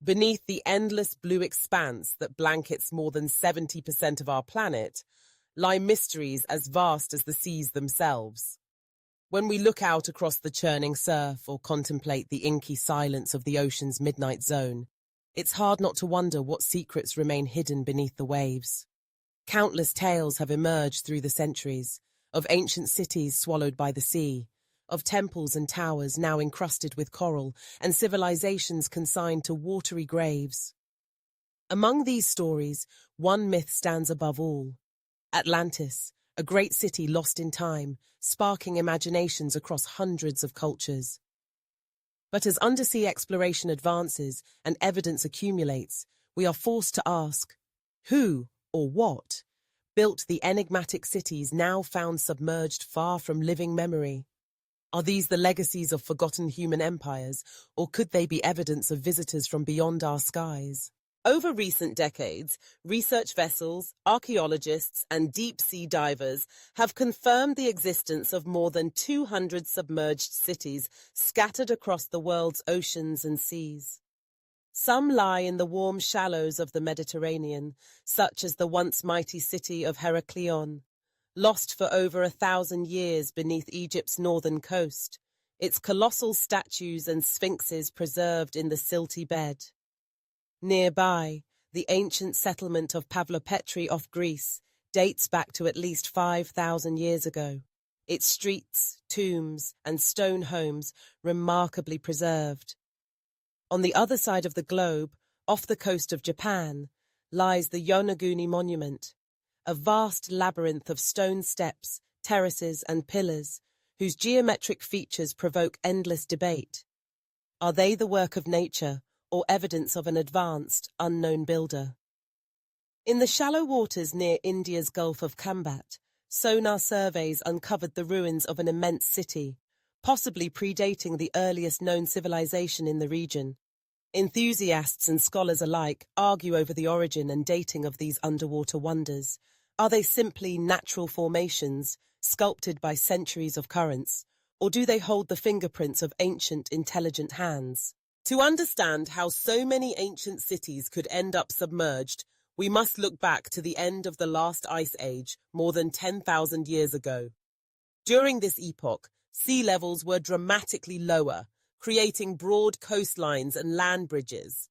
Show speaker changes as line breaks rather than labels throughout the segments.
Beneath the endless blue expanse that blankets more than 70% of our planet lie mysteries as vast as the seas themselves. When we look out across the churning surf or contemplate the inky silence of the ocean's midnight zone, it's hard not to wonder what secrets remain hidden beneath the waves. Countless tales have emerged through the centuries, of ancient cities swallowed by the sea, of temples and towers now encrusted with coral, and civilizations consigned to watery graves. Among these stories, one myth stands above all. Atlantis, a great city lost in time, sparking imaginations across hundreds of cultures. But as undersea exploration advances and evidence accumulates, we are forced to ask, who or what built the enigmatic cities now found submerged far from living memory? Are these the legacies of forgotten human empires, or could they be evidence of visitors from beyond our skies? Over recent decades, research vessels, archaeologists, and deep-sea divers have confirmed the existence of more than 200 submerged cities scattered across the world's oceans and seas. Some lie in the warm shallows of the Mediterranean, such as the once mighty city of Heraklion, lost for over 1,000 years beneath Egypt's northern coast, its colossal statues and sphinxes preserved in the silty bed. Nearby, the ancient settlement of Pavlopetri off Greece dates back to at least 5,000 years ago, its streets, tombs, and stone homes remarkably preserved. On the other side of the globe, off the coast of Japan, lies the Yonaguni Monument, a vast labyrinth of stone steps, terraces, and pillars, whose geometric features provoke endless debate. Are they the work of nature, or evidence of an advanced, unknown builder? In the shallow waters near India's Gulf of Kambat, sonar surveys uncovered the ruins of an immense city, possibly predating the earliest known civilization in the region. Enthusiasts and scholars alike argue over the origin and dating of these underwater wonders. Are they simply natural formations, sculpted by centuries of currents, or do they hold the fingerprints of ancient, intelligent hands? To understand how so many ancient cities could end up submerged, we must look back to the end of the last ice age, more than 10,000 years ago. During this epoch, sea levels were dramatically lower, creating broad coastlines and land bridges.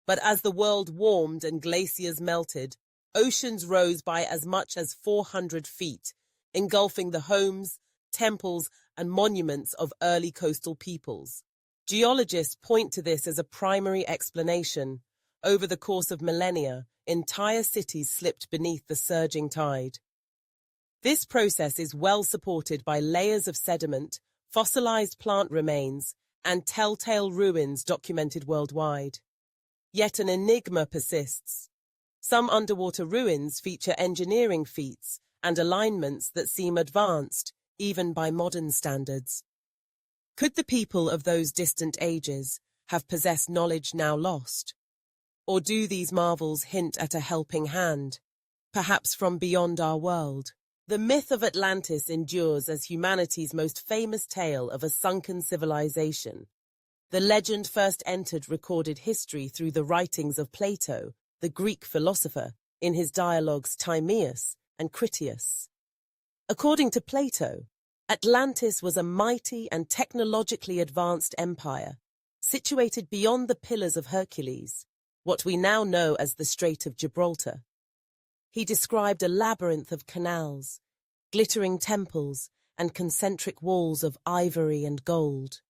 But as the world warmed and glaciers melted, oceans rose by as much as 400 feet, engulfing the homes, temples, and monuments of early coastal peoples. Geologists point to this as a primary explanation. Over the course of millennia, entire cities slipped beneath the surging tide. This process is well supported by layers of sediment, fossilized plant remains, and telltale ruins documented worldwide. Yet an enigma persists. Some underwater ruins feature engineering feats and alignments that seem advanced, even by modern standards. Could the people of those distant ages have possessed knowledge now lost? Or do these marvels hint at a helping hand, perhaps from beyond our world? The myth of Atlantis endures as humanity's most famous tale of a sunken civilization. The legend first entered recorded history through the writings of Plato, the Greek philosopher, in his dialogues Timaeus and Critias. According to Plato, Atlantis was a mighty and technologically advanced empire, situated beyond the Pillars of Hercules, what we now know as the Strait of Gibraltar. He described a labyrinth of canals, glittering temples, and concentric walls of ivory and gold.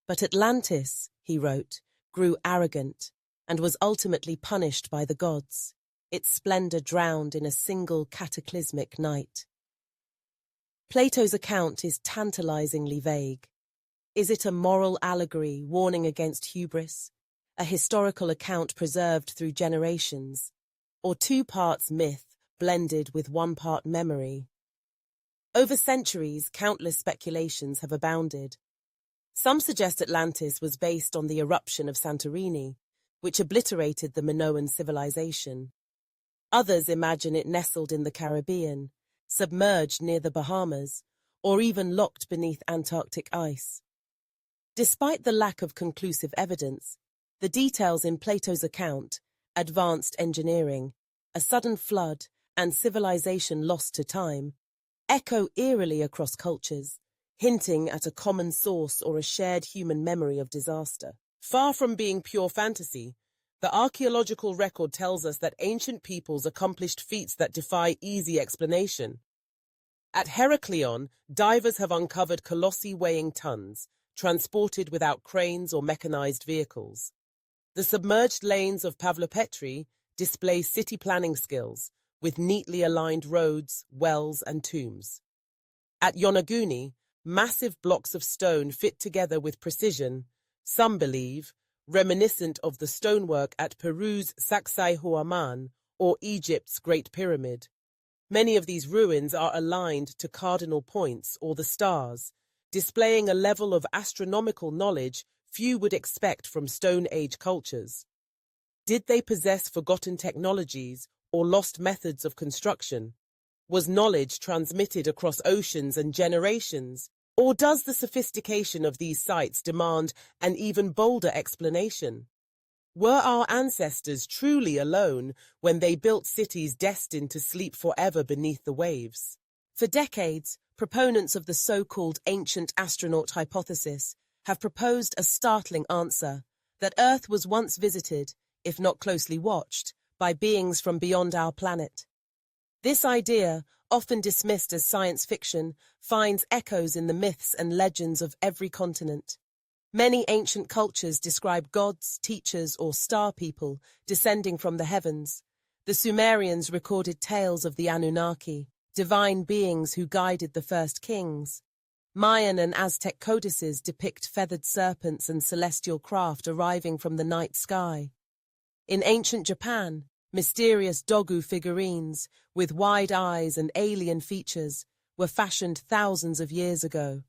But Atlantis, he wrote, grew arrogant and was ultimately punished by the gods, its splendor drowned in a single cataclysmic night. Plato's account is tantalizingly vague. Is it a moral allegory warning against hubris, a historical account preserved through generations, or two parts myth blended with one part memory? Over centuries, countless speculations have abounded. Some suggest Atlantis was based on the eruption of Santorini, which obliterated the Minoan civilization. Others imagine it nestled in the Caribbean, submerged near the Bahamas, or even locked beneath Antarctic ice. Despite the lack of conclusive evidence, The details in Plato's account, advanced engineering, a sudden flood, and civilization lost to time, echo eerily across cultures, hinting at a common source or a shared human memory of disaster. Far from being pure fantasy, the archaeological record tells us that ancient peoples accomplished feats that defy easy explanation. At Heraklion, divers have uncovered colossi weighing tons, transported without cranes or mechanized vehicles. The submerged lanes of Pavlopetri display city planning skills, with neatly aligned roads, wells, and tombs. At Yonaguni, massive blocks of stone fit together with precision, some believe, reminiscent of the stonework at Peru's Sacsayhuaman or Egypt's Great Pyramid. Many of these ruins are aligned to cardinal points or the stars, displaying a level of astronomical knowledge few would expect from Stone Age cultures. Did they possess forgotten technologies or lost methods of construction? Was knowledge transmitted across oceans and generations? Or does the sophistication of these sites demand an even bolder explanation? Were our ancestors truly alone when they built cities destined to sleep forever beneath the waves? For decades, proponents of the so-called ancient astronaut hypothesis have proposed a startling answer, that Earth was once visited, if not closely watched, by beings from beyond our planet. This idea, often dismissed as science fiction, finds echoes in the myths and legends of every continent. Many ancient cultures describe gods, teachers, or star people descending from the heavens. The Sumerians recorded tales of the Anunnaki, divine beings who guided the first kings. Mayan and Aztec codices depict feathered serpents and celestial craft arriving from the night sky. In ancient Japan, mysterious dogu figurines, with wide eyes and alien features, were fashioned thousands of years ago.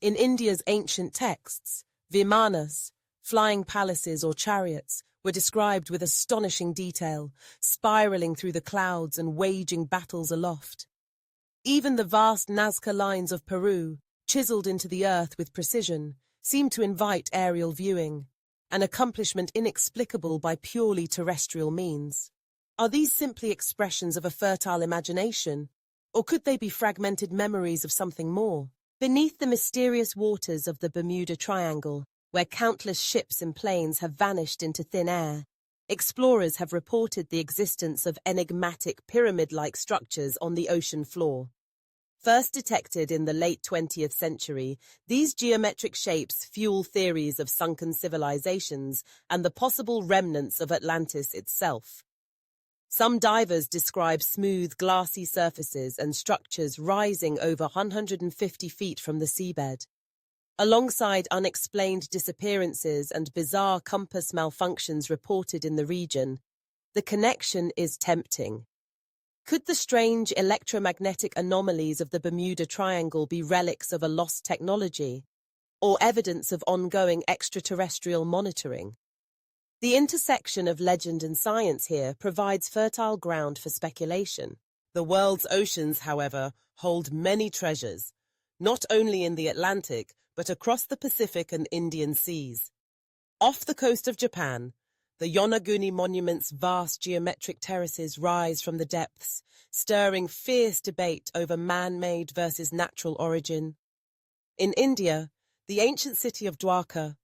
In India's ancient texts, vimanas, flying palaces or chariots, were described with astonishing detail, spiraling through the clouds and waging battles aloft. Even the vast Nazca lines of Peru, chiseled into the earth with precision, seem to invite aerial viewing, an accomplishment inexplicable by purely terrestrial means. Are these simply expressions of a fertile imagination, or could they be fragmented memories of something more? Beneath the mysterious waters of the Bermuda Triangle, where countless ships and planes have vanished into thin air, explorers have reported the existence of enigmatic pyramid-like structures on the ocean floor. First detected in the late 20th century, these geometric shapes fuel theories of sunken civilizations and the possible remnants of Atlantis itself. Some divers describe smooth, glassy surfaces and structures rising over 150 feet from the seabed. Alongside unexplained disappearances and bizarre compass malfunctions reported in the region, the connection is tempting. Could the strange electromagnetic anomalies of the Bermuda Triangle be relics of a lost technology, or evidence of ongoing extraterrestrial monitoring? The intersection of legend and science here provides fertile ground for speculation. The world's oceans, however, hold many treasures, not only in the Atlantic, but across the Pacific and Indian seas. Off the coast of Japan, the Yonaguni Monument's vast geometric terraces rise from the depths, stirring fierce debate over man-made versus natural origin. In India, the ancient city of Dwarka,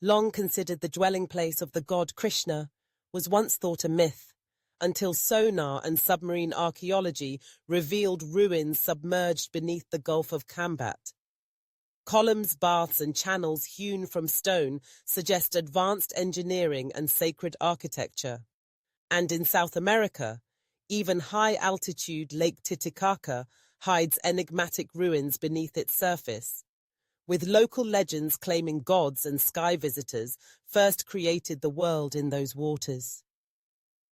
long considered the dwelling place of the god Krishna, was once thought a myth, until sonar and submarine archaeology revealed ruins submerged beneath the Gulf of Kambat. Columns, baths, and channels hewn from stone suggest advanced engineering and sacred architecture. And in South America, even high-altitude Lake Titicaca hides enigmatic ruins beneath its surface, with local legends claiming gods and sky visitors first created the world in those waters.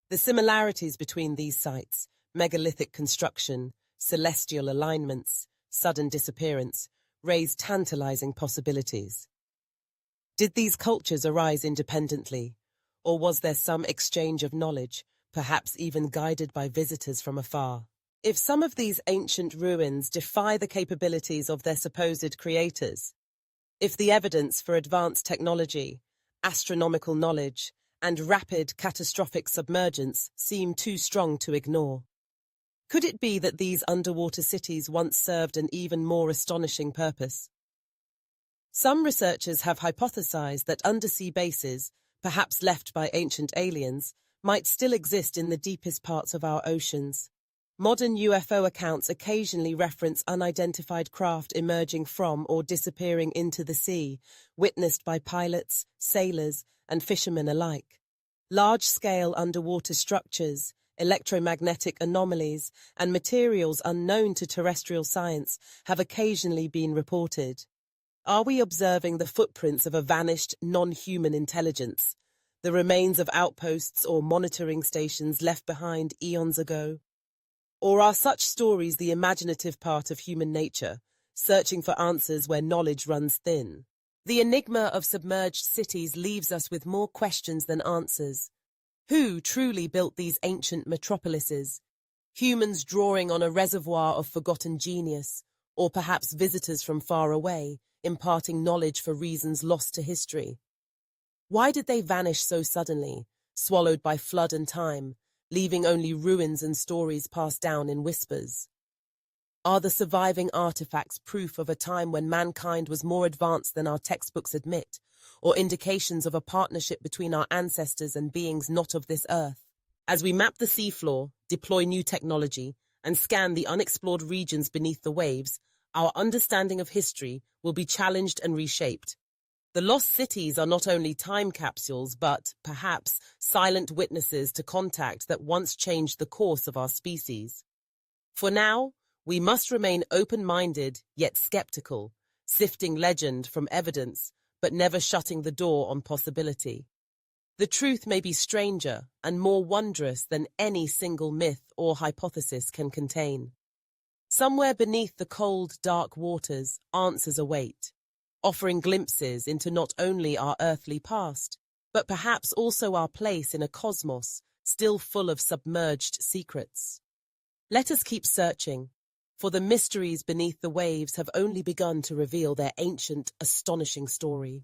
The similarities between these sites, megalithic construction, celestial alignments, sudden disappearance, raise tantalizing possibilities. Did these cultures arise independently, or was there some exchange of knowledge, perhaps even guided by visitors from afar? If some of these ancient ruins defy the capabilities of their supposed creators, if the evidence for advanced technology, astronomical knowledge, and rapid catastrophic submergence seem too strong to ignore. Could it be that these underwater cities once served an even more astonishing purpose? Some researchers have hypothesized that undersea bases, perhaps left by ancient aliens, might still exist in the deepest parts of our oceans. Modern UFO accounts occasionally reference unidentified craft emerging from or disappearing into the sea, witnessed by pilots, sailors, and fishermen alike. Large-scale underwater structures, electromagnetic anomalies, and materials unknown to terrestrial science have occasionally been reported. Are we observing the footprints of a vanished, non-human intelligence, the remains of outposts or monitoring stations left behind eons ago? Or are such stories the imaginative part of human nature, searching for answers where knowledge runs thin? The enigma of submerged cities leaves us with more questions than answers. Who truly built these ancient metropolises? Humans drawing on a reservoir of forgotten genius, or perhaps visitors from far away, imparting knowledge for reasons lost to history? Why did they vanish so suddenly, swallowed by flood and time, leaving only ruins and stories passed down in whispers? Are the surviving artifacts proof of a time when mankind was more advanced than our textbooks admit, or indications of a partnership between our ancestors and beings not of this earth? As we map the seafloor, deploy new technology, and scan the unexplored regions beneath the waves, our understanding of history will be challenged and reshaped. The lost cities are not only time capsules, but, perhaps, silent witnesses to contact that once changed the course of our species. For now, we must remain open-minded, yet skeptical, sifting legend from evidence, but never shutting the door on possibility. The truth may be stranger and more wondrous than any single myth or hypothesis can contain. Somewhere beneath the cold, dark waters, answers await, offering glimpses into not only our earthly past, but perhaps also our place in a cosmos still full of submerged secrets. Let us keep searching, for the mysteries beneath the waves have only begun to reveal their ancient, astonishing story.